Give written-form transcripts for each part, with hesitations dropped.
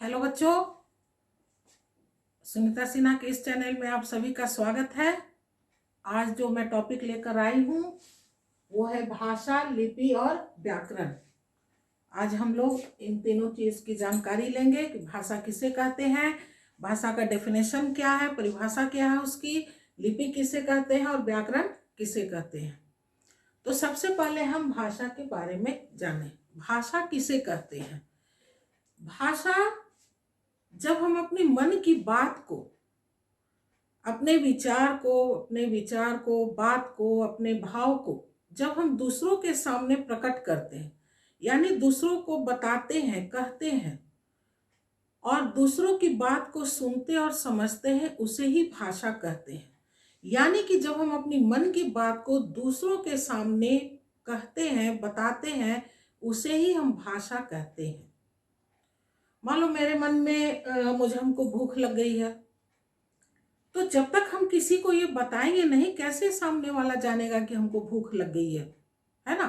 Hello बच्चों, सुनीता सिन्हा के इस चैनल में आप सभी का स्वागत है। आज जो मैं टॉपिक लेकर आई हूँ वो है भाषा, लिपि और व्याकरण। आज हम लोग इन तीनों चीज की जानकारी लेंगे कि भाषा किसे कहते हैं, भाषा का डेफिनेशन क्या है, परिभाषा क्या है उसकी, लिपि किसे कहते हैं और व्याकरण किसे कहते हैं। तो सबसे पहले हम भाषा के बारे में जानें। भाषा किसे कहते हैं? भाषा जब हम अपने मन की बात को, अपने विचार को, बात को, अपने भाव को जब हम दूसरों के सामने प्रकट करते हैं, यानी दूसरों को बताते हैं, कहते हैं और दूसरों की बात को सुनते और समझते हैं, उसे ही भाषा कहते हैं। यानी कि जब हम अपनी मन की बात को दूसरों के सामने कहते हैं, बताते हैं, उसे ही हम भाषा कहते हैं। मान लो मेरे मन में हमको भूख लग गई है, तो जब तक हम किसी को ये बताएंगे नहीं, कैसे सामने वाला जानेगा कि हमको भूख लग गई है ना?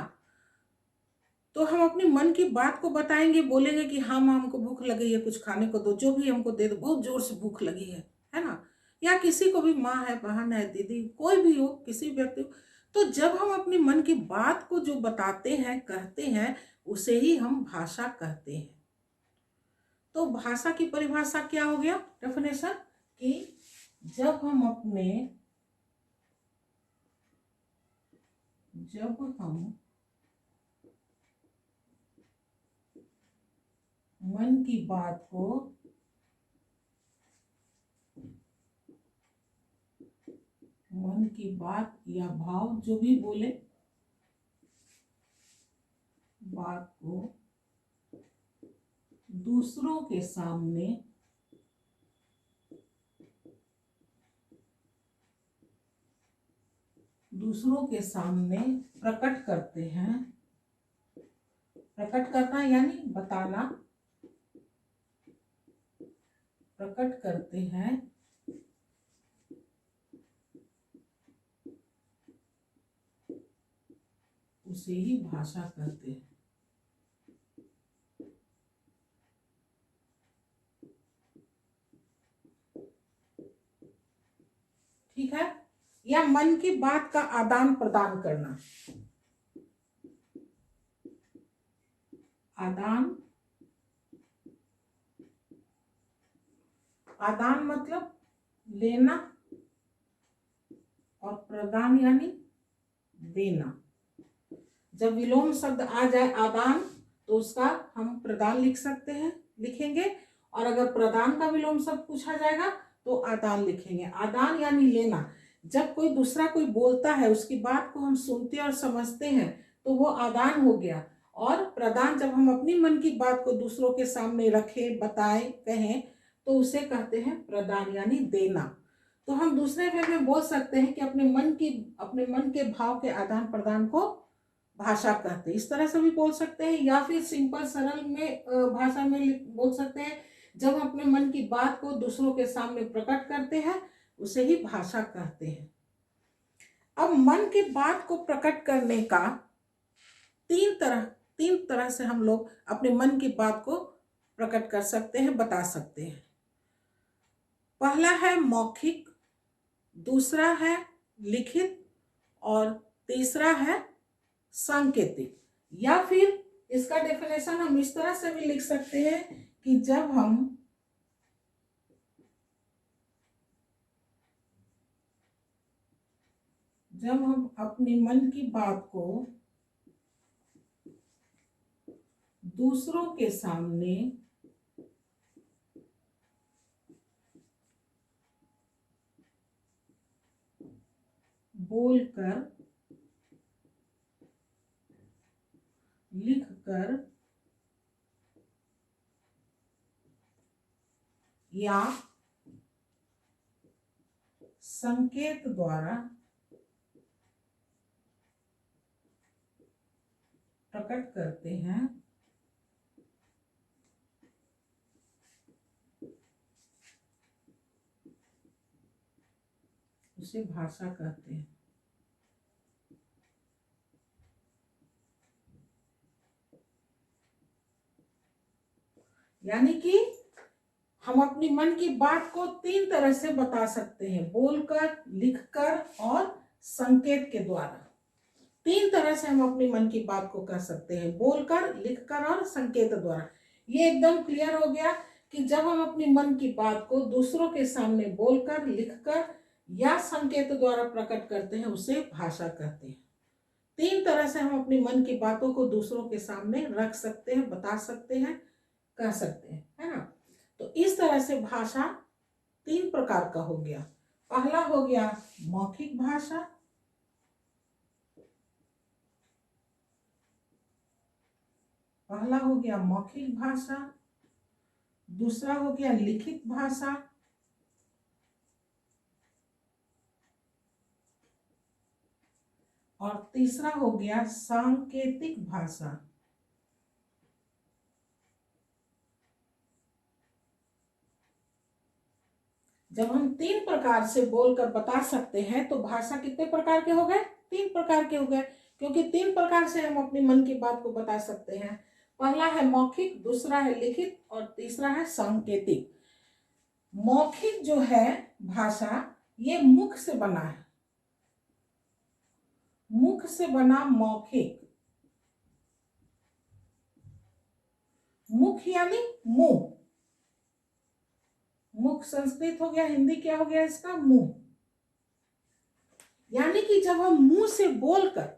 तो हम अपनी मन की बात को बताएंगे, बोलेंगे कि हाँ माँ हमको भूख लग गई है, कुछ खाने को दो, जो भी हमको दे दो, बहुत जोर से भूख लगी है ना? या किसी को भी, माँ है, बहन है, दीदी, कोई भी हो, किसी व्यक्ति को, तो जब हम अपनी मन की बात को जो बताते हैं, कहते हैं, उसे ही हम भाषा कहते हैं। तो भाषा की परिभाषा क्या हो गया, डेफिनेशन, कि जब हम मन की बात को मन की बात या भाव जो भी बोले, बात को दूसरों के सामने प्रकट करते हैं। प्रकट करना यानी बताना, प्रकट करते हैं, उसे ही भाषा कहते हैं। ठीक है? या मन की बात का आदान प्रदान करना। आदान मतलब लेना और प्रदान यानी देना। जब विलोम शब्द आ जाए आदान, तो उसका हम प्रदान लिखेंगे, और अगर प्रदान का विलोम शब्द पूछा जाएगा तो आदान लिखेंगे। आदान यानी लेना। जब कोई दूसरा कोई बोलता है, उसकी बात को हम सुनते और समझते हैं, तो वो आदान हो गया। और प्रदान जब हम अपनी मन की बात को दूसरों के सामने रखें, बताएं, कहें, तो उसे कहते हैं प्रदान यानी देना। तो हम दूसरे वे में बोल सकते हैं कि अपने मन के भाव के आदान प्रदान को भाषा कहते हैं। इस तरह से भी बोल सकते हैं, या फिर सिंपल सरल में भाषा में बोल सकते हैं, जब हम अपने मन की बात को दूसरों के सामने प्रकट करते हैं, उसे ही भाषा कहते हैं। अब मन की बात को प्रकट करने का तीन तरह से हम लोग अपने मन की बात को प्रकट कर सकते हैं, बता सकते हैं। पहला है मौखिक, दूसरा है लिखित और तीसरा है सांकेतिक। या फिर इसका डेफिनेशन हम इस तरह से भी लिख सकते हैं कि जब हम अपने मन की बात को दूसरों के सामने बोलकर, लिखकर या संकेत द्वारा प्रकट करते हैं, उसे भाषा कहते हैं। यानी कि हम अपनी मन की बात को 3 तरह से बता सकते हैं, बोलकर, लिखकर और संकेत के द्वारा। 3 तरह से हम अपनी मन की बात को कह सकते हैं, बोलकर, लिखकर और संकेत द्वारा। ये एकदम क्लियर हो गया कि जब हम अपनी मन की बात को दूसरों के सामने बोलकर, लिखकर या संकेत द्वारा प्रकट करते हैं, उसे भाषा कहते हैं। 3 तरह से हम अपनी मन की बातों को दूसरों के सामने रख सकते हैं, बता सकते हैं, कह सकते हैं, है ना। तो इस तरह से भाषा 3 प्रकार का हो गया। पहला हो गया मौखिक भाषा, दूसरा हो गया लिखित भाषा, और तीसरा हो गया सांकेतिक भाषा। जब हम 3 प्रकार से बोलकर बता सकते हैं तो भाषा कितने प्रकार के हो गए? 3 प्रकार के हो गए, क्योंकि 3 प्रकार से हम अपनी मन की बात को बता सकते हैं। पहला है मौखिक, दूसरा है लिखित और तीसरा है सांकेतिक। मौखिक जो है भाषा, ये मुख से बना है, मुख से बना मौखिक। मुख यानी मुंह, मुख संस्कृत हो गया, हिंदी क्या हो गया इसका? मुंह। यानी कि जब हम मुंह से बोलकर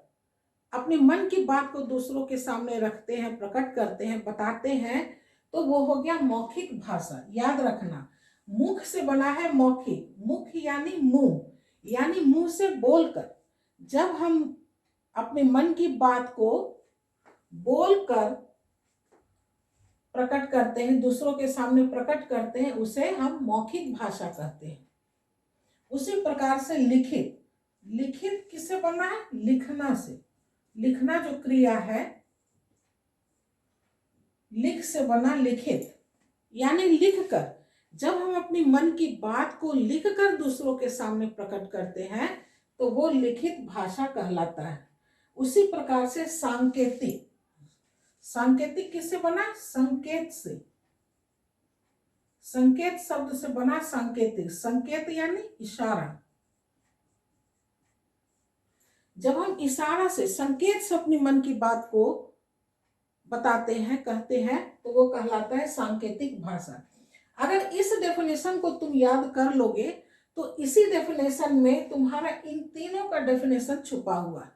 अपने मन की बात को दूसरों के सामने रखते हैं, प्रकट करते हैं, बताते हैं, तो वो हो गया मौखिक भाषा। याद रखना, मुख से बना है मौखिक। मुख यानी मुंह, यानी मुंह से बोलकर जब हम अपने मन की बात को बोलकर प्रकट करते हैं, दूसरों के सामने प्रकट करते हैं, उसे हम मौखिक भाषा कहते हैं। उसी प्रकार से लिखित, लिखित किससे बना है? लिखना से। लिखना जो क्रिया है, लिख से बना लिखित, यानी लिखकर जब हम अपनी मन की बात को लिखकर दूसरों के सामने प्रकट करते हैं तो वो लिखित भाषा कहलाता है। उसी प्रकार से सांकेतिक, सांकेतिक किससे बना? संकेत से। संकेत शब्द से बना सांकेतिक। संकेत यानी इशारा। जब हम इशारा से, संकेत से अपनी मन की बात को बताते हैं, कहते हैं, तो वो कहलाता है सांकेतिक भाषा। अगर इस डेफिनेशन को तुम याद कर लोगे तो इसी डेफिनेशन में तुम्हारा इन तीनों का डेफिनेशन छुपा हुआ है।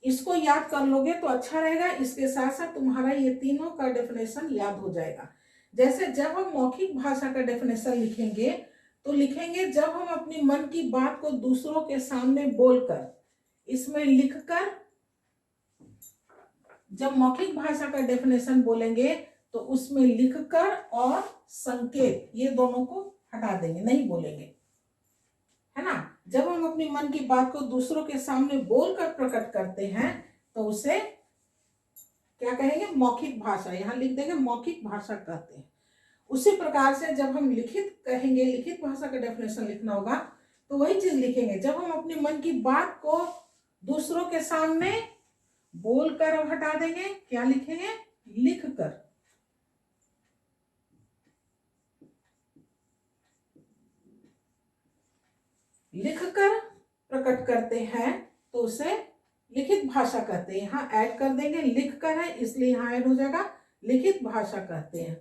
इसको याद कर लोगे तो अच्छा रहेगा। इसके साथ साथ तुम्हारा ये तीनों का डेफिनेशन याद हो जाएगा। जैसे जब हम मौखिक भाषा का डेफिनेशन लिखेंगे तो लिखेंगे जब हम अपनी मन की बात को दूसरों के सामने बोलकर, इसमें लिखकर, जब मौखिक भाषा का डेफिनेशन बोलेंगे तो उसमें लिखकर और संकेत, ये दोनों को हटा देंगे, नहीं बोलेंगे, है ना। जब हम अपनी मन की बात को दूसरों के सामने बोलकर प्रकट करते हैं तो उसे क्या कहेंगे? मौखिक भाषा। यहाँ लिख देंगे मौखिक भाषा कहते हैं। उसी प्रकार से जब हम लिखित कहेंगे, लिखित भाषा का डेफिनेशन लिखना होगा तो वही चीज लिखेंगे, जब हम अपनी मन की बात को दूसरों के सामने बोलकर, अब हटा देंगे, क्या लिखेंगे? लिखकर। लिखकर प्रकट करते हैं तो उसे लिखित भाषा कहते हैं। यहाँ ऐड कर देंगे, लिखकर है इसलिए यहाँ ऐड हो जाएगा, लिखित भाषा कहते हैं।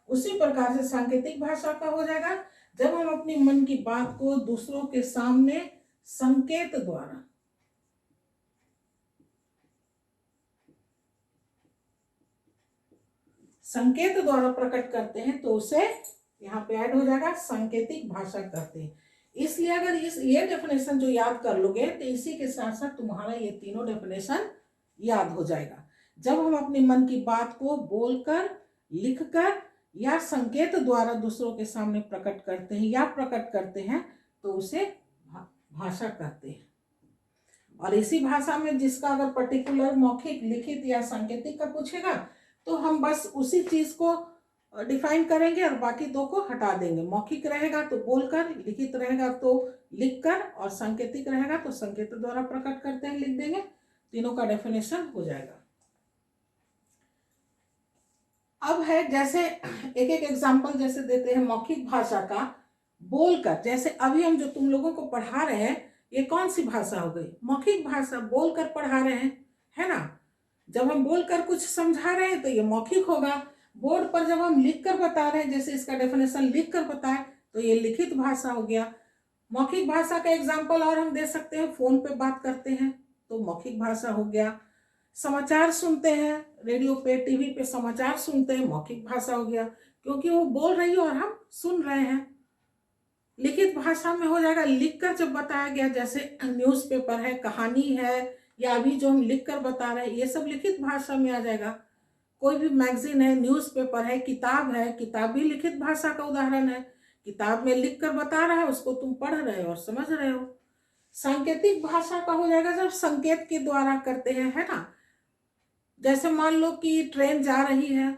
उसी प्रकार से सांकेतिक भाषा का हो जाएगा जब हम अपनी मन की बात को दूसरों के सामने संकेत द्वारा, संकेत द्वारा प्रकट करते हैं तो उसे यहाँ पे ऐड हो जाएगा, सांकेतिक भाषा कहते हैं। इसलिए अगर ये डेफिनेशन जो याद कर लोगे तो इसी के साथ साथ तुम्हारा ये तीनों डेफिनेशन याद हो जाएगा। जब हम अपने मन की बात को बोलकर, लिखकर या संकेत द्वारा दूसरों के सामने प्रकट करते हैं या प्रकट करते हैं तो उसे भाषा कहते हैं। और इसी भाषा में जिसका अगर पर्टिकुलर मौखिक, लिखित या सांकेतिक का पूछेगा तो हम बस उसी चीज को डिफाइन करेंगे और बाकी दो को हटा देंगे। मौखिक रहेगा तो बोलकर, लिखित रहेगा तो लिखकर, और सांकेतिक रहेगा तो संकेत द्वारा प्रकट करते हैं, लिख देंगे। तीनों का डेफिनेशन हो जाएगा। अब है जैसे एक एक एग्जाम्पल जैसे देते हैं मौखिक भाषा का। बोलकर, जैसे अभी हम जो तुम लोगों को पढ़ा रहे हैं, ये कौन सी भाषा हो गई? मौखिक भाषा। बोलकर पढ़ा रहे हैं, है ना। जब हम बोलकर कुछ समझा रहे हैं तो ये मौखिक होगा। बोर्ड पर जब हम लिख कर बता रहे हैं, जैसे इसका डेफिनेशन लिख कर बताए, तो ये लिखित भाषा हो गया। मौखिक भाषा का एग्जाम्पल और हम दे सकते हैं, फोन पे बात करते हैं तो मौखिक भाषा हो गया। समाचार सुनते हैं, रेडियो पे टीवी पे समाचार सुनते हैं, मौखिक भाषा हो गया, क्योंकि वो बोल रही है और हम सुन रहे हैं। लिखित भाषा में हो जाएगा लिखकर जब बताया गया, जैसे न्यूज़पेपर है, कहानी है, या अभी जो हम लिख कर बता रहे हैं, ये सब लिखित भाषा में आ जाएगा। कोई भी मैगजीन है, न्यूज़पेपर है, किताब है, किताब भी लिखित भाषा का उदाहरण है। किताब में लिख कर बता रहा है, उसको तुम पढ़ रहे हो और समझ रहे हो। सांकेतिक भाषा का हो जाएगा जब संकेत के द्वारा करते हैं, है ना। जैसे मान लो कि ट्रेन जा रही है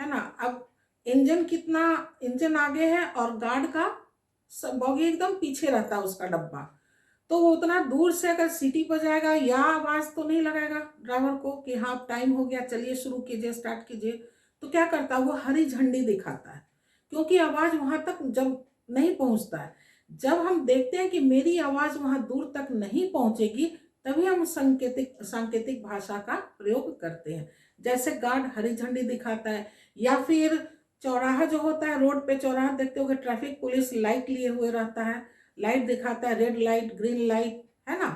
ना। अब इंजन आगे है और गार्ड का बॉगी एकदम पीछे रहता है, उसका डब्बा। तो वो उतना दूर से अगर सीटी बजाएगा या आवाज तो नहीं लगाएगा ड्राइवर को कि हाँ टाइम हो गया, चलिए शुरू कीजिए, स्टार्ट कीजिए। तो क्या करता है, वो हरी झंडी दिखाता है, क्योंकि आवाज वहां तक जब नहीं पहुंचता है। जब हम देखते हैं कि मेरी आवाज वहां दूर तक नहीं पहुंचेगी, तभी हम सांकेतिक भाषा का प्रयोग करते हैं। जैसे गार्ड हरी झंडी दिखाता है, या फिर चौराहा जो होता है, रोड पे चौराहा देखते हो, ट्रैफिक पुलिस लाइट लिए हुए रहता है, लाइट दिखाता है, रेड लाइट, ग्रीन लाइट, है ना।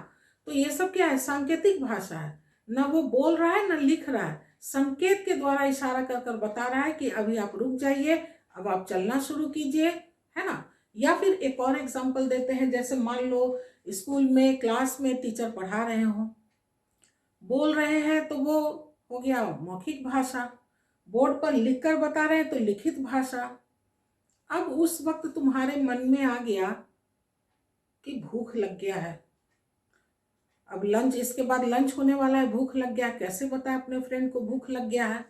तो ये सब क्या है, सांकेतिक भाषा है। ना वो बोल रहा है ना लिख रहा है, संकेत के द्वारा इशारा कर कर बता रहा है कि अभी आप रुक जाइए, अब आप चलना शुरू कीजिए, है ना। या फिर एक और एग्जांपल देते हैं, जैसे मान लो स्कूल में क्लास में टीचर पढ़ा रहे हो, बोल रहे हैं तो वो हो गया मौखिक भाषा। बोर्ड पर लिख कर बता रहे हैं तो लिखित भाषा। अब उस वक्त तुम्हारे मन में आ गया कि भूख लग गया है, अब लंच, इसके बाद लंच होने वाला है, भूख लग गया, कैसे बताए अपने फ्रेंड को भूख लग गया है?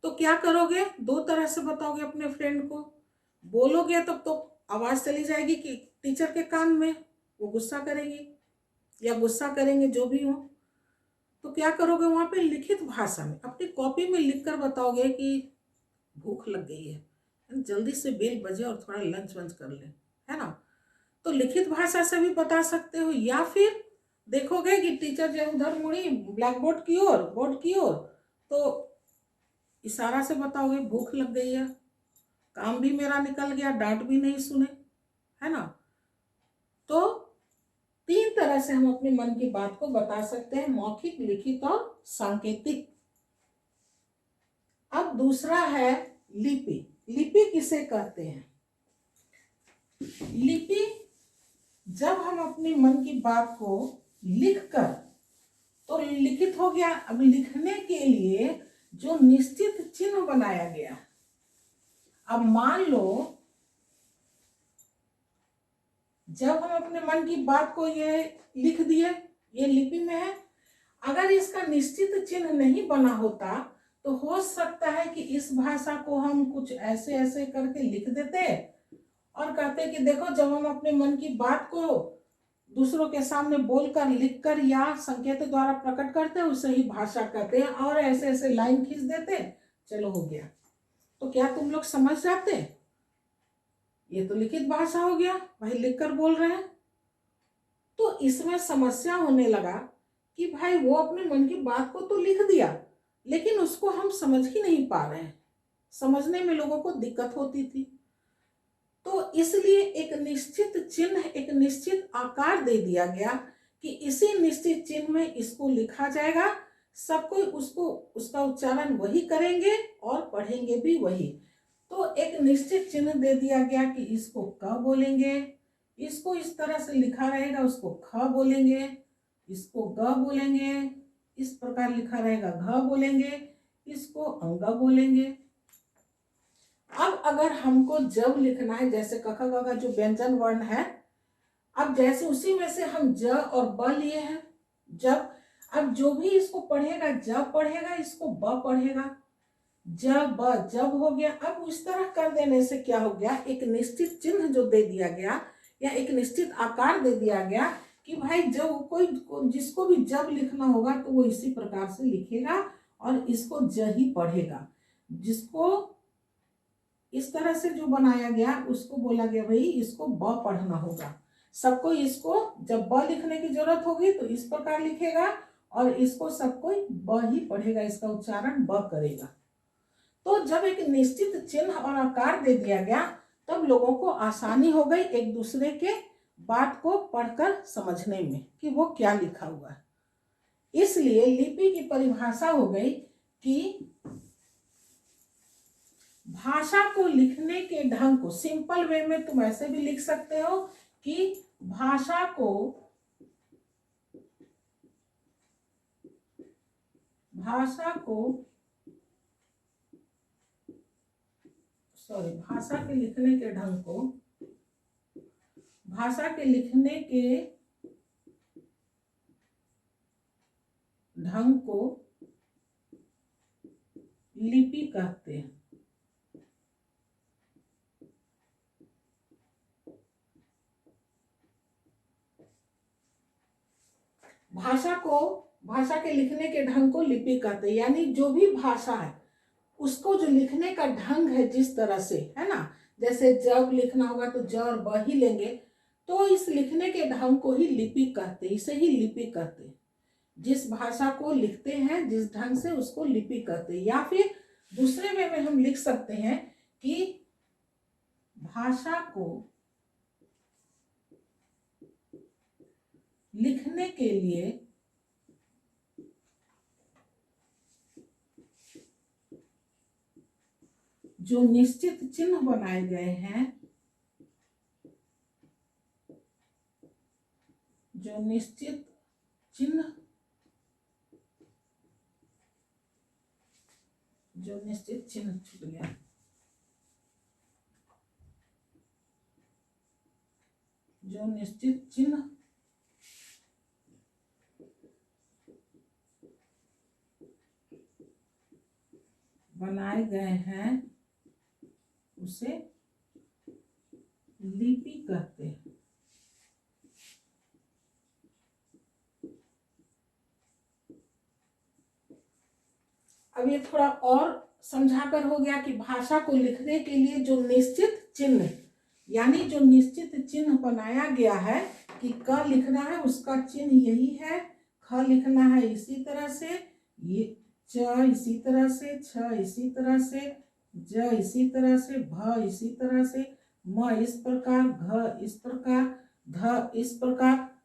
तो क्या करोगे, दो तरह से बताओगे अपने फ्रेंड को। बोलोगे तब तो आवाज चली जाएगी कि टीचर के कान में, वो गुस्सा करेगी या गुस्सा करेंगे, जो भी हो। तो क्या करोगे, वहां पे लिखित भाषा में अपनी कॉपी में लिख कर बताओगे कि भूख लग गई है, जल्दी से बेल बजे और थोड़ा लंच वंच कर ले, है ना। तो लिखित भाषा से भी बता सकते हो, या फिर देखोगे कि टीचर जब उधर मुड़ी ब्लैक बोर्ड की ओर, तो इशारा से बताओगे भूख लग गई है, काम भी मेरा निकल गया, डांट भी नहीं सुने, है ना। तो तीन तरह से हम अपने मन की बात को बता सकते हैं, मौखिक, लिखित और सांकेतिक। अब दूसरा है लिपि। लिपि किसे कहते हैं? लिपि जब हम अपने मन की बात को लिखकर, तो लिखित हो गया। अब लिखने के लिए जो निश्चित चिन्ह बनाया गया, अब मान लो जब हम अपने मन की बात को ये लिख दिए, ये लिपि में है, अगर इसका निश्चित चिन्ह नहीं बना होता तो हो सकता है कि इस भाषा को हम कुछ ऐसे ऐसे करके लिख देते और कहते कि देखो, जब हम अपने मन की बात को दूसरों के सामने बोलकर, लिखकर या संकेत द्वारा प्रकट करते हैं, उसे ही भाषा कहते हैं, और ऐसे ऐसे लाइन खींच देते, चलो हो गया। तो क्या तुम लोग समझ जाते? ये तो लिखित भाषा हो गया, भाई लिखकर बोल रहे हैं। तो इसमें समस्या होने लगा कि भाई वो अपने मन की बात को तो लिख दिया, लेकिन उसको हम समझ ही नहीं पा रहे हैं, समझने में लोगों को दिक्कत होती थी। तो इसलिए एक निश्चित चिन्ह, एक निश्चित आकार दे दिया गया कि इसी निश्चित चिन्ह में इसको लिखा जाएगा, सब कोई उसको, उसका उच्चारण वही करेंगे और पढ़ेंगे भी वही। तो एक निश्चित चिन्ह दे दिया गया कि इसको क बोलेंगे, इसको इस तरह से लिखा रहेगा, उसको ख बोलेंगे, इसको ग बोलेंगे, इस प्रकार लिखा रहेगा घ बोलेंगे, इसको अंग बोलेंगे। अब अगर हमको जब लिखना है, जैसे क ख ग घ जो व्यंजन वर्ण है, अब जैसे उसी में से हम ज और ब लिए हैं, जब, अब जो भी इसको पढ़ेगा जब पढ़ेगा, इसको ब पढ़ेगा, जब ब जब हो गया। अब उस तरह कर देने से क्या हो गया, एक निश्चित चिन्ह जो दे दिया गया या एक निश्चित आकार दे दिया गया कि भाई जब कोई, जिसको भी जब लिखना होगा तो वो इसी प्रकार से लिखेगा और इसको ज ही पढ़ेगा। जिसको इस तरह से जो बनाया गया उसको बोला गया भाई इसको ब पढ़ना होगा। सबको इसको जब ब लिखने की जरूरत होगी तो इस प्रकार लिखेगा और इसको सबको ब ही पढ़ेगा, इसका उच्चारण ब करेगा। तो जब एक निश्चित चिन्ह और आकार दे दिया गया तब लोगों को आसानी हो गई एक दूसरे के बात को पढ़कर समझने में कि वो क्या लिखा हुआ है। इसलिए लिपि की परिभाषा हो गई कि भाषा को लिखने के ढंग को, सिंपल वे में तुम ऐसे भी लिख सकते हो कि भाषा को भाषा के लिखने के ढंग को, भाषा के लिखने के ढंग को लिपि कहते हैं। भाषा के लिखने के ढंग को लिपि कहते हैं, यानी जो भी भाषा है उसको जो लिखने का ढंग है जिस तरह से, है ना, जैसे जब लिखना होगा तो ज और ब ही लेंगे, तो इस लिखने के ढंग को ही लिपि कहते हैं, इसे ही लिपि कहते हैं। जिस भाषा को लिखते हैं जिस ढंग से उसको लिपि कहते हैं। या फिर दूसरे वे में हम लिख सकते हैं कि भाषा को लिखने के लिए जो निश्चित चिन्ह बनाए गए हैं, जो निश्चित चिन्ह छूट गया, जो निश्चित चिन्ह बनाए गए हैं उसे लिपि कहते हैं। अब ये थोड़ा और समझाकर हो गया कि भाषा को लिखने के लिए जो निश्चित चिन्ह, यानी जो निश्चित चिन्ह बनाया गया है कि क लिखना है उसका चिन्ह यही है, ख लिखना है इसी तरह से, ये च इसी तरह से, छ इसी तरह से, ज इसी तरह से, भ इसी तरह से, म इस प्रकार, घ इस प्रकार, ध इस प्रकार,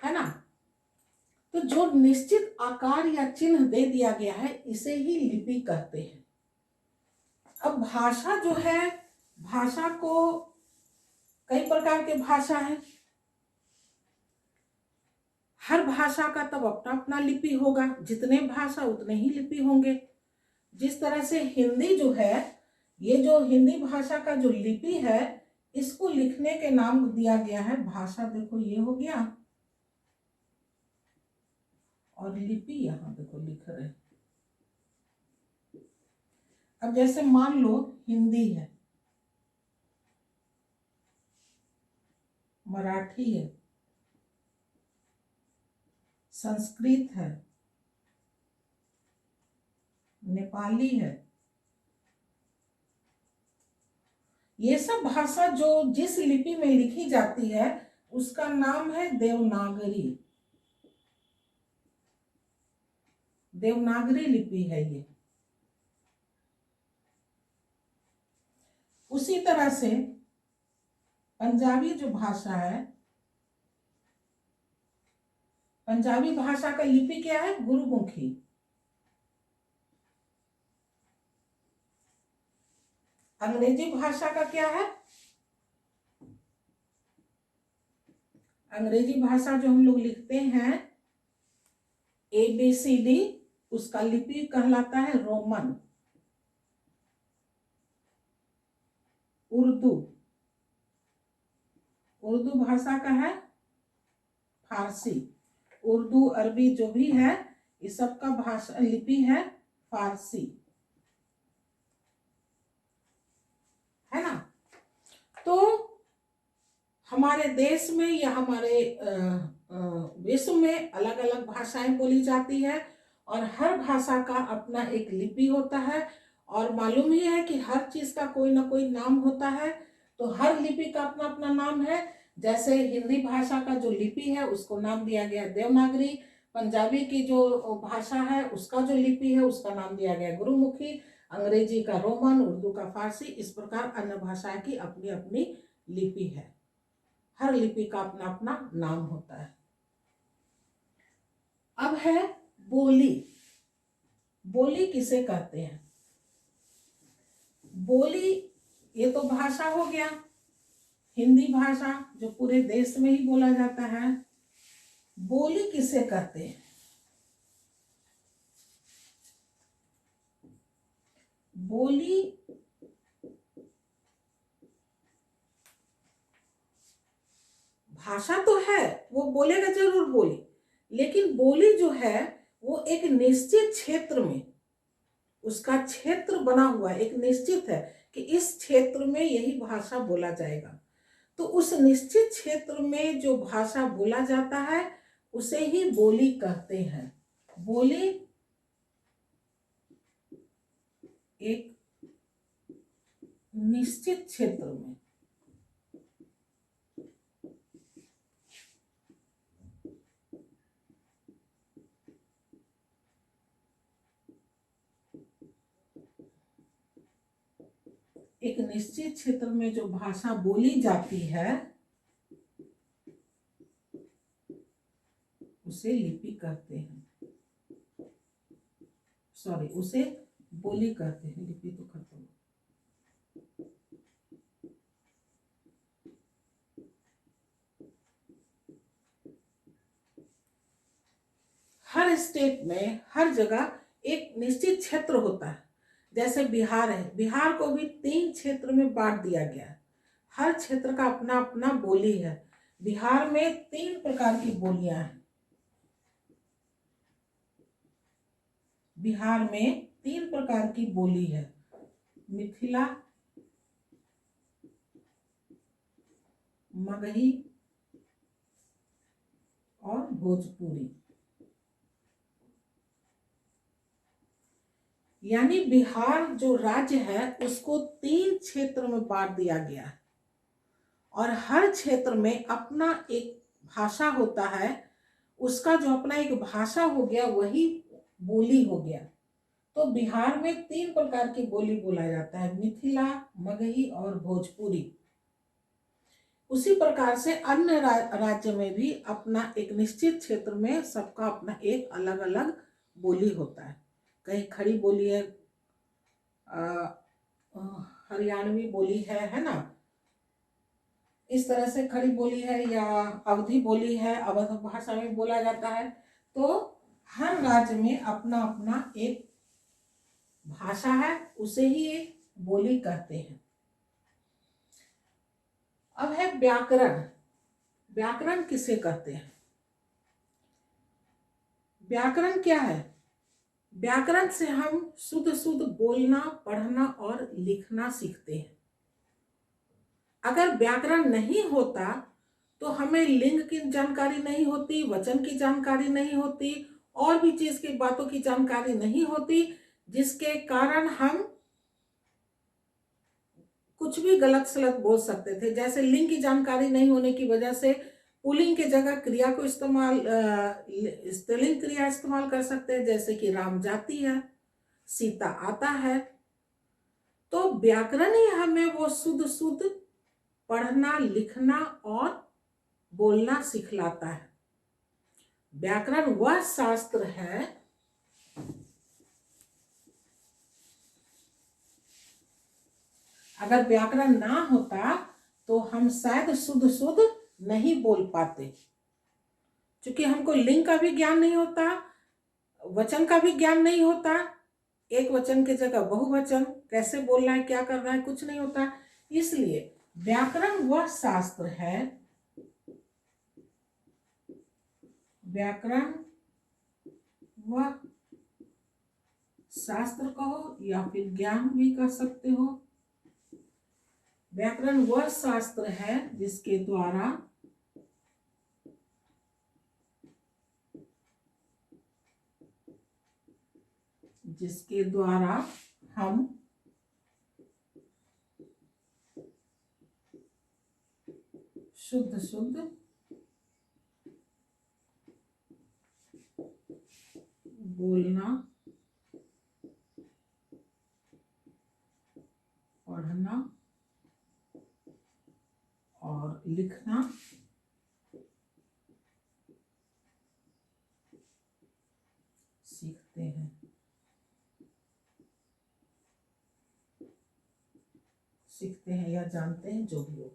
है ना। तो जो निश्चित आकार या चिन्ह दे दिया गया है इसे ही लिपि कहते हैं। अब भाषा जो है, भाषा को कई प्रकार के भाषा है, हर भाषा का तब अपना अपना लिपि होगा, जितने भाषा उतने ही लिपि होंगे। जिस तरह से हिंदी जो है, ये जो हिंदी भाषा का जो लिपि है इसको लिखने के नाम दिया गया है भाषा। देखो ये हो गया और लिपि यहाँ देखो लिख रहे। अब जैसे मान लो हिंदी है, मराठी है, संस्कृत है, नेपाली है, ये सब भाषा जो जिस लिपि में लिखी जाती है उसका नाम है देवनागरी। देवनागरी लिपि है ये। उसी तरह से पंजाबी जो भाषा है, पंजाबी भाषा का लिपि क्या है? गुरुमुखी। अंग्रेजी भाषा का क्या है? अंग्रेजी भाषा जो हम लोग लिखते हैं ABCD, उसका लिपि कहलाता है रोमन। उर्दू, उर्दू भाषा का है फारसी। उर्दू अरबी जो भी है इस सब का भाषा लिपि है फारसी, है ना। तो हमारे देश में या हमारे विश्व में अलग अलग भाषाएं बोली जाती है और हर भाषा का अपना एक लिपि होता है और मालूम ही है कि हर चीज का कोई ना कोई नाम होता है, तो हर लिपि का अपना अपना नाम है। जैसे हिंदी भाषा का जो लिपि है उसको नाम दिया गया है देवनागरी, पंजाबी की जो भाषा है उसका जो लिपि है उसका नाम दिया गया है गुरुमुखी, अंग्रेजी का रोमन, उर्दू का फारसी, इस प्रकार अन्य भाषा की अपनी अपनी लिपि है। हर लिपि का अपना अपना नाम होता है। अब है बोली। बोली किसे कहते हैं? बोली ये तो भाषा हो गया, हिंदी भाषा जो पूरे देश में ही बोला जाता है। बोली किसे कहते हैं? बोली भाषा तो है, वो बोलेगा जरूर बोली, लेकिन बोली जो है वो एक निश्चित क्षेत्र में, उसका क्षेत्र बना हुआ है, एक निश्चित है कि इस क्षेत्र में यही भाषा बोला जाएगा। तो उस निश्चित क्षेत्र में जो भाषा बोला जाता है उसे ही बोली कहते हैं। बोली एक निश्चित क्षेत्र में, एक निश्चित क्षेत्र में जो भाषा बोली जाती है उसे लिपि कहते हैं। सॉरी, उसे बोली कहते हैं, लिपि तो खत्म। हर स्टेट में, हर जगह एक निश्चित क्षेत्र होता है। जैसे बिहार है, बिहार को भी 3 क्षेत्र में बांट दिया गया है। हर क्षेत्र का अपना अपना बोली है। बिहार में 3 प्रकार की बोलियां हैं। बिहार में 3 प्रकार की बोली है, मिथिला, मगही और भोजपुरी। यानी बिहार जो राज्य है उसको 3 क्षेत्र में बांट दिया गया है और हर क्षेत्र में अपना एक भाषा होता है। उसका जो अपना एक भाषा हो गया वही बोली हो गया। तो बिहार में 3 प्रकार की बोली बोला जाता है, मिथिला, मगही और भोजपुरी। उसी प्रकार से अन्य राज्य में भी अपना एक निश्चित क्षेत्र में सबका अपना एक अलग अलग बोली होता है। कहीं खड़ी बोली है, हरियाणवी बोली है ना, इस तरह से खड़ी बोली है, या अवधी बोली है, अवध भाषा में बोला जाता है। तो हर राज्य में अपना अपना एक भाषा है, उसे ही एक बोली कहते हैं। अब है व्याकरण। व्याकरण किसे कहते हैं? व्याकरण क्या है? व्याकरण से हम शुद्ध शुद्ध बोलना, पढ़ना और लिखना सीखते हैं। अगर व्याकरण नहीं होता तो हमें लिंग की जानकारी नहीं होती, वचन की जानकारी नहीं होती, और भी चीज की बातों की जानकारी नहीं होती, जिसके कारण हम कुछ भी गलत सलत बोल सकते थे। जैसे लिंग की जानकारी नहीं होने की वजह से पुल्लिंग के जगह क्रिया को इस्तेमाल, स्त्रीलिंग क्रिया इस्तेमाल कर सकते हैं, जैसे कि राम जाती है, सीता आता है। तो व्याकरण ही हमें वो शुद्ध शुद्ध पढ़ना, लिखना और बोलना सिखलाता है। व्याकरण वह शास्त्र है अगर व्याकरण ना होता तो हम शायद शुद्ध शुद्ध नहीं बोल पाते, क्योंकि हमको लिंग का भी ज्ञान नहीं होता, वचन का भी ज्ञान नहीं होता, एक वचन की जगह बहुवचन कैसे बोलना है, क्या करना है, कुछ नहीं होता। इसलिए व्याकरण वह शास्त्र है, व्याकरण वह शास्त्र कहो या फिर ज्ञान भी कह सकते हो। व्याकरण वह शास्त्र है जिसके द्वारा हम शुद्ध शुद्ध बोलना, पढ़ना और लिखना सीखते हैं। सीखते हैं या जानते हैं, जो भी हो।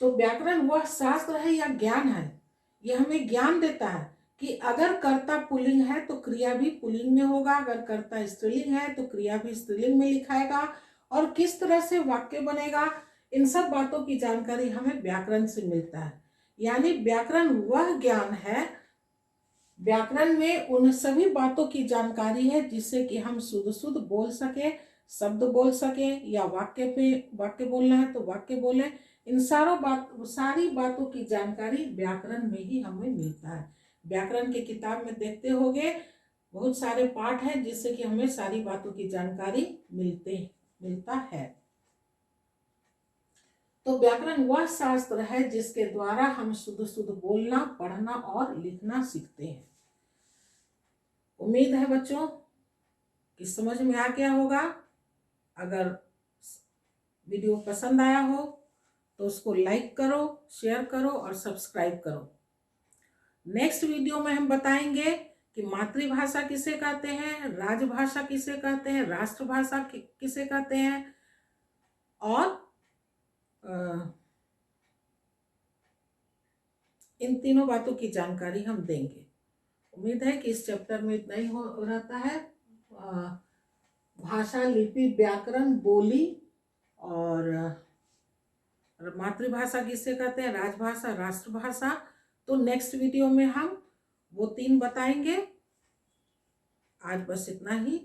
तो व्याकरण वह शास्त्र है या ज्ञान है, यह हमें ज्ञान देता है कि अगर कर्ता पुल्लिंग है तो क्रिया भी पुल्लिंग में होगा, अगर कर्ता स्त्रीलिंग है तो क्रिया भी स्त्रीलिंग में लिखाएगा, और किस तरह से वाक्य बनेगा, इन सब बातों की जानकारी हमें व्याकरण से मिलता है। यानी व्याकरण वह ज्ञान है, व्याकरण में उन सभी बातों की जानकारी है जिससे कि हम शुद्ध शुद्ध बोल सके, शब्द बोल सके, या वाक्य बोलना है तो वाक्य बोले। इन सारी बातों की जानकारी व्याकरण में ही हमें मिलता है। व्याकरण की किताब में देखते होंगे बहुत सारे पाठ हैं जिससे कि हमें सारी बातों की जानकारी मिलता है। तो व्याकरण वह शास्त्र है जिसके द्वारा हम शुद्ध शुद्ध बोलना, पढ़ना और लिखना सीखते हैं। उम्मीद है बच्चों कि समझ में आ गया होगा। अगर वीडियो पसंद आया हो तो उसको लाइक करो, शेयर करो और सब्सक्राइब करो। नेक्स्ट वीडियो में हम बताएंगे कि मातृभाषा किसे कहते हैं, राजभाषा किसे कहते हैं, राष्ट्रभाषा किसे कहते हैं, और इन तीनों बातों की जानकारी हम देंगे। उम्मीद है कि इस चैप्टर में इतना ही हो रहता है। भाषा, लिपि, व्याकरण, बोली और मातृभाषा किसे कहते हैं, राजभाषा, राष्ट्रभाषा। तो नेक्स्ट वीडियो में हम वो 3 बताएंगे। आज बस इतना ही।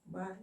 बाय।